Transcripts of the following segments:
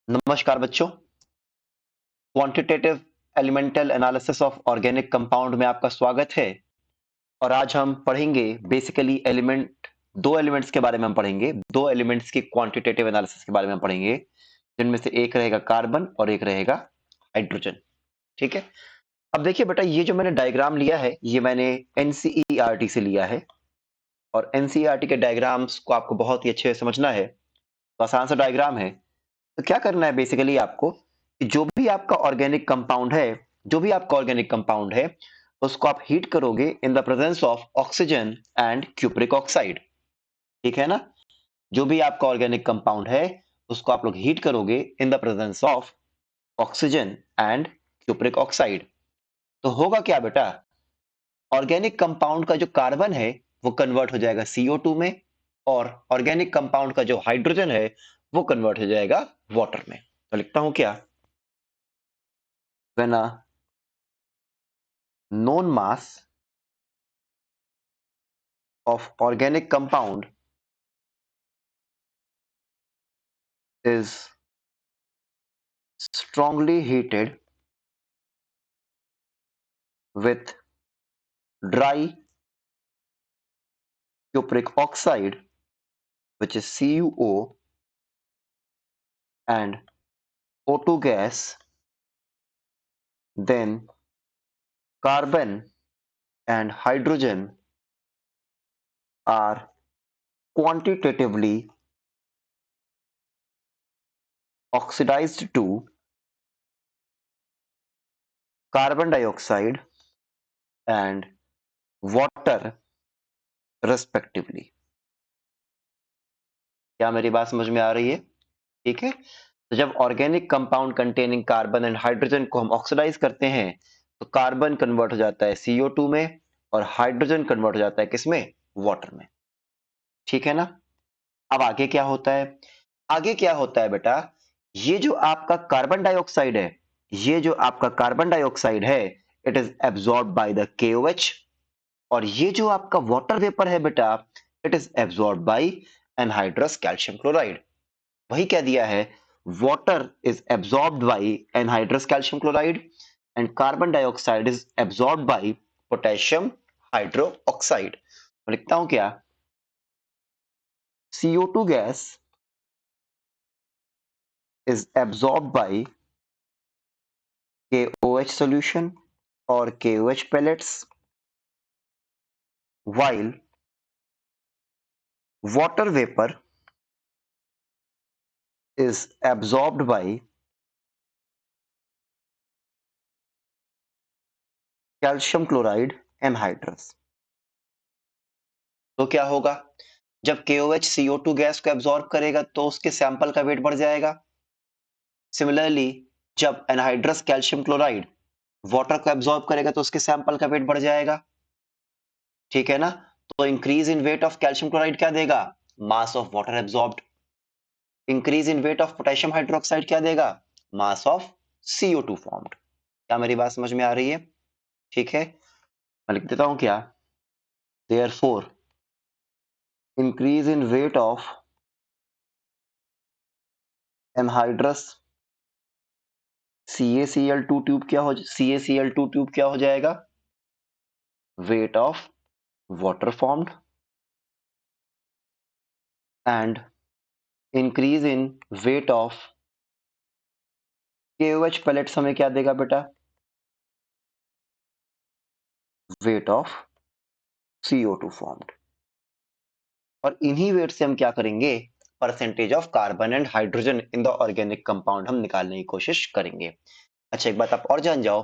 नमस्कार बच्चों। Quantitative elemental analysis of organic compound में आपका स्वागत है। और आज हम पढ़ेंगे बेसिकली दो एलिमेंट्स के बारे में हम पढ़ेंगे। दो एलिमेंट्स की क्वांटिटेटिव एनालिसिस के बारे में हम पढ़ेंगे, जिनमें से एक रहेगा कार्बन और एक रहेगा हाइड्रोजन। ठीक है। अब देखिए बेटा, ये जो मैंने डायग्राम लिया है ये मैंने एनसीईआरटी से लिया है। और एनसीईआरटी के डायग्राम्स को आपको बहुत ही अच्छे से समझना है। तो आसान सा डायग्राम है। तो क्या करना है बेसिकली आपको कि जो भी आपका ऑर्गेनिक कंपाउंड है उसको आप हीट करोगे in the presence of oxygen and cupric oxide. ठीक है ना। जो भी आपका ऑर्गेनिक कंपाउंड है उसको आप लोग हीट करोगे in the presence of oxygen and cupric oxide. तो होगा क्या बेटा, ऑर्गेनिक कंपाउंड का जो कार्बन है वो कन्वर्ट हो जाएगा CO2 में, और ऑर्गेनिक कंपाउंड का जो हाइड्रोजन है वो कन्वर्ट हो जाएगा वाटर में। तो लिखता हूं क्या, when a known mass of organic compound is strongly heated with dry cupric oxide, which is CuO, and O2 gas, then carbon and hydrogen are quantitatively oxidized to carbon dioxide and water respectively। क्या मेरी बात समझ में आ रही है? ठीक है। तो जब organic compound containing carbon and hydrogen को हम ऑक्सीडाइज करते हैं तो कार्बन कन्वर्ट हो जाता है CO2 में और हाइड्रोजन कन्वर्ट हो जाता है किसमें? वाटर में। ठीक है ना। अब आगे क्या होता है? आगे क्या होता है बेटा, ये जो आपका कार्बन डाइऑक्साइड है, ये जो आपका कार्बन डाइऑक्साइड है, it is absorb by the KOH। और ये जो आपका वाटर वेपर है बेटा, it is absorb by anhydrous calcium chloride. वही क्या दिया है, water is absorbed by anhydrous calcium chloride and carbon dioxide is absorbed by potassium hydroxide। मैं लिखता हूं क्या, CO2 gas is absorbed by KOH solution or KOH pellets, while water vapor is absorbed by calcium chloride anhydrous। तो क्या होगा, जब KOH CO2 gas को absorb करेगा तो उसके सैंपल का वेट बढ़ जाएगा। सिमिलरली जब एनहाइड्रस कैल्शियम क्लोराइड वाटर को एब्जॉर्ब करेगा तो उसके सैंपल का वेट बढ़ जाएगा। ठीक है ना। तो increase in weight of calcium chloride क्या देगा, mass of water absorbed. Increase in weight of potassium hydroxide क्या देगा, मास ऑफ CO2 फॉर्म्ड। क्या मेरी बात समझ में आ रही है? ठीक है। मैं लिख देता हूं क्या, therefore increase in weight of anhydrous CaCl2 tube क्या हो जाएगा, weight of water formed, and increase in weight of KOH pellets हमें क्या देगा बेटा, वेट ऑफ CO2 फॉर्म्ड। और इन्हीं वेट से हम क्या करेंगे, percentage of carbon and hydrogen in the organic compound हम निकालने की कोशिश करेंगे। अच्छा, एक बात आप और जान जाओ,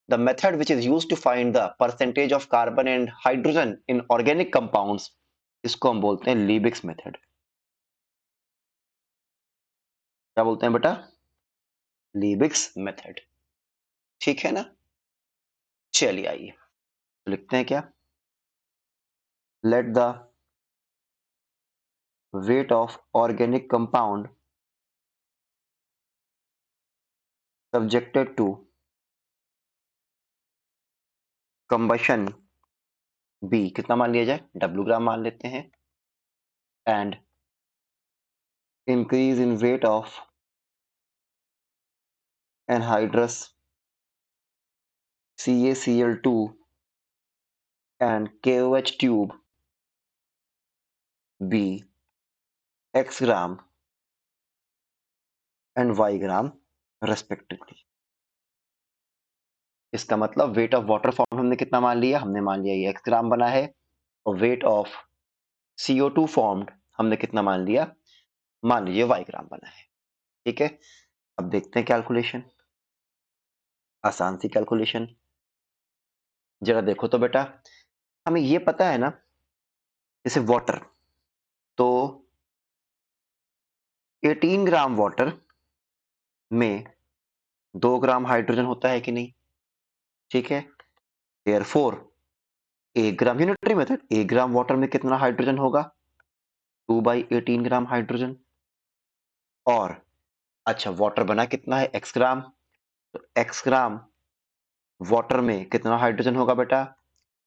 the method which is used to find the percentage of carbon and hydrogen in organic compounds, इसको हम बोलते हैं लीबिक्स मेथड। क्या बोलते हैं बेटा, लीबिक्स मेथड। ठीक है ना। चलिए आइए तो लिखते हैं क्या, let the weight of organic compound subjected to combustion B कितना मान लिया जाए, W ग्राम मान लेते हैं, and increase in weight of anhydrous CaCl2 and KOH tube be x gram and y gram respectively. इसका मतलब वेट ऑफ वाटर फॉर्म हमने कितना मान लिया? हमने मान लिया ये x ग्राम बना है, और वेट ऑफ CO2 फॉर्म्ड हमने कितना मान लिया? मान लीजिए y ग्राम बना है। ठीक है, अब देखते हैं कैलकुलेशन, आसान सी कैलकुलेशन। जरा देखो तो बेटा, हमें ये पता है ना, जैसे वाटर, तो 18 ग्राम वाटर में 2 ग्राम हाइड्रोजन होता है कि नहीं? ठीक है, देयरफॉर 1 ग्राम, यूनिटरी मेथड, 1 ग्राम वाटर में कितना हाइड्रोजन होगा? 2/18 ग्राम हाइड्रोजन। और अच्छा, वाटर बना कितना है? x ग्राम, तो x ग्राम वाटर में कितना हाइड्रोजन होगा बेटा?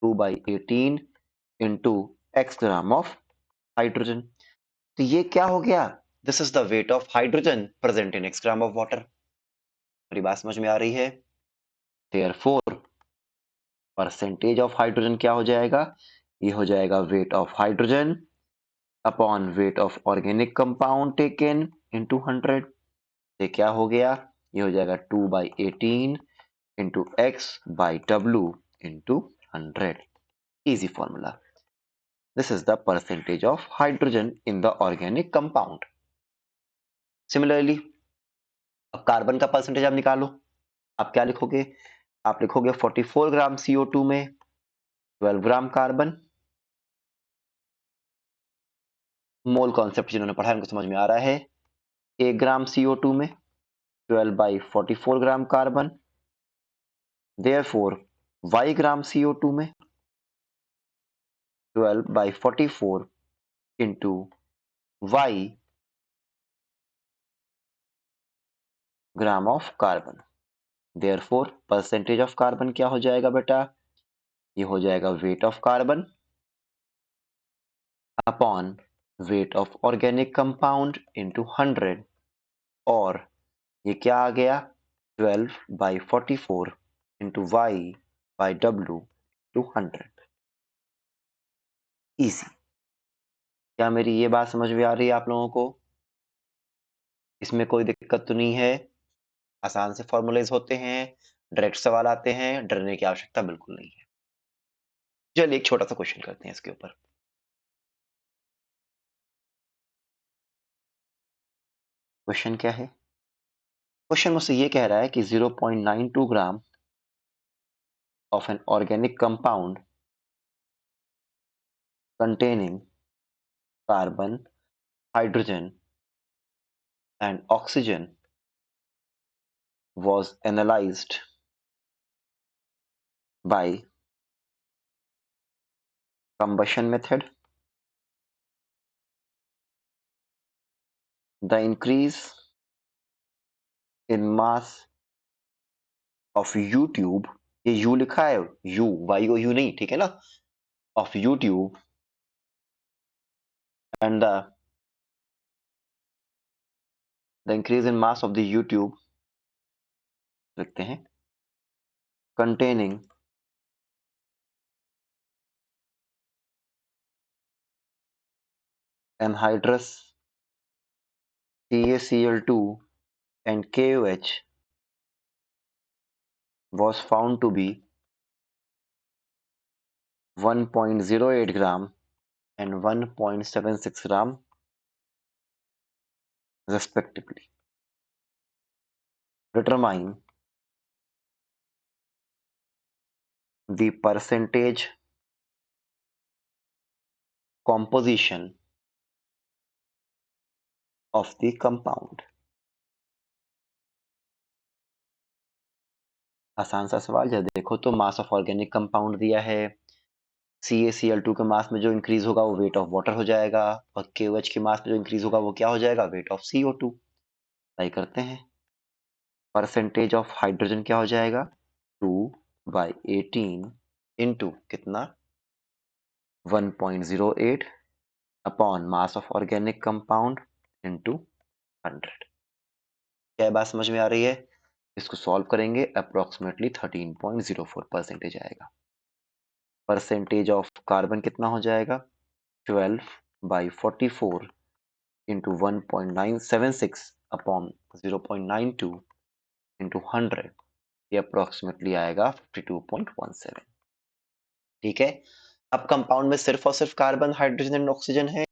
2/18 into x gram of hydrogen. तो ये क्या हो गया? This is the weight of hydrogen present in x gram of water. मेरी बात समझ में आ रही है? देयरफॉर परसेंटेज ऑफ हाइड्रोजन क्या हो जाएगा? ये हो जाएगा weight of hydrogen upon weight of organic compound taken into 100। ये क्या हो गया? ये हो जाएगा 2/18 into x/w into 100। Easy formula. This is the percentage of hydrogen in the organic compound. Similarly अब कार्बन का परसेंटेज आप निकालो। आप क्या लिखोगे? आप लिखोगे 44 ग्राम CO2 में 12 ग्राम कार्बन। मोल कॉन्सेप्ट जिन्होंने पढ़ा है उनको समझ में आ रहा है। 1 ग्राम CO2 में 12/44 ग्राम कार्बन। देयरफॉर y ग्राम CO2 में 12/44 into y gram of carbon. Therefore percentage of carbon क्या हो जाएगा बेटा? ये हो जाएगा weight of carbon upon weight of organic compound into 100। और ये क्या आ गया? 12/44 इंटू y/w टू 100। इजी। क्या मेरी ये बात समझ में आ रही है आप लोगों को? इसमें कोई दिक्कत तो नहीं है? आसान से फॉर्मूलेज होते हैं, डायरेक्ट सवाल आते हैं, डरने की आवश्यकता बिल्कुल नहीं है। चलिए एक छोटा सा क्वेश्चन करते हैं इसके ऊपर। क्वेश्चन क्या है? क्वेश्चन मुझसे ये कह रहा है कि 0.92 gram of an organic compound containing carbon, hydrogen and oxygen was analyzed by combustion method. The increase in mass of U tube, ये U लिखा है, U, YOU नहीं, ठीक है ना, of U tube and the increase in mass of the U tube लिखते हैं containing anhydrous CaCl2 and KOH was found to be 1.08 gram and 1.76 gram respectively. Determine the percentage composition of the compound. आसान सा सवाल है। देखो तो mass of organic compound दिया है, CaCl2 के मास में जो इंक्रीज होगा वो वेट ऑफ वाटर हो जाएगा, और KOH के मास में जो इंक्रीज होगा वो क्या हो जाएगा? Weight of CO2। ट्राई करते हैं। परसेंटेज ऑफ हाइड्रोजन क्या हो जाएगा? 2/18 इंटू कितना? 1.08 upon mass of organic compound into 100। क्या बात समझ में आ रही है? इसको सॉल्व करेंगे अप्रोक्सीमेटली 13.04% आएगा। परसेंटेज ऑफ कार्बन कितना हो जाएगा 12/44 इंटू 1.976 अपॉन 0.92 इंटू 100, ये अप्रोक्सीमेटली आएगा 52.17। ठीक है, अब कंपाउंड में सिर्फ और सिर्फ कार्बन, हाइड्रोजन एंड ऑक्सीजन है,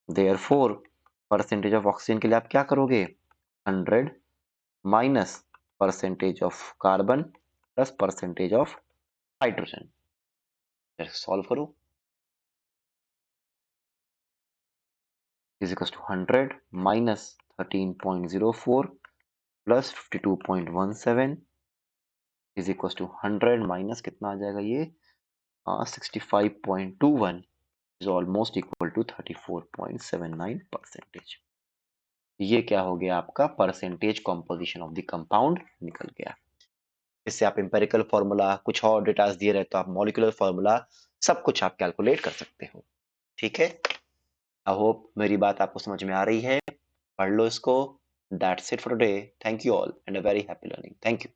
देयरफॉर परसेंटेज ऑफ ऑक्सीजन के लिए आप क्या करोगे 100 minus percentage of carbon plus percentage of hydrogen. Solve करो, is equal to 100 minus 13.04 plus 52.17 is equal to 100 minus कितना आ जाएगा ये 65.21 इज ऑलमोस्ट इक्वल टू 34.79%। ये क्या हो गया आपका percentage composition of the compound निकल गया। इससे आप एम्पेरिकल फॉर्मूला, कुछ और डेटास दिए रहे तो आप मॉलिक्यूलर फॉर्मूला, सब कुछ आप कैलकुलेट कर सकते हो। ठीक है, आई होप मेरी बात आपको समझ में आ रही है, पढ़ लो इसको। That's it for today, thank you all and a very happy learning, thank you.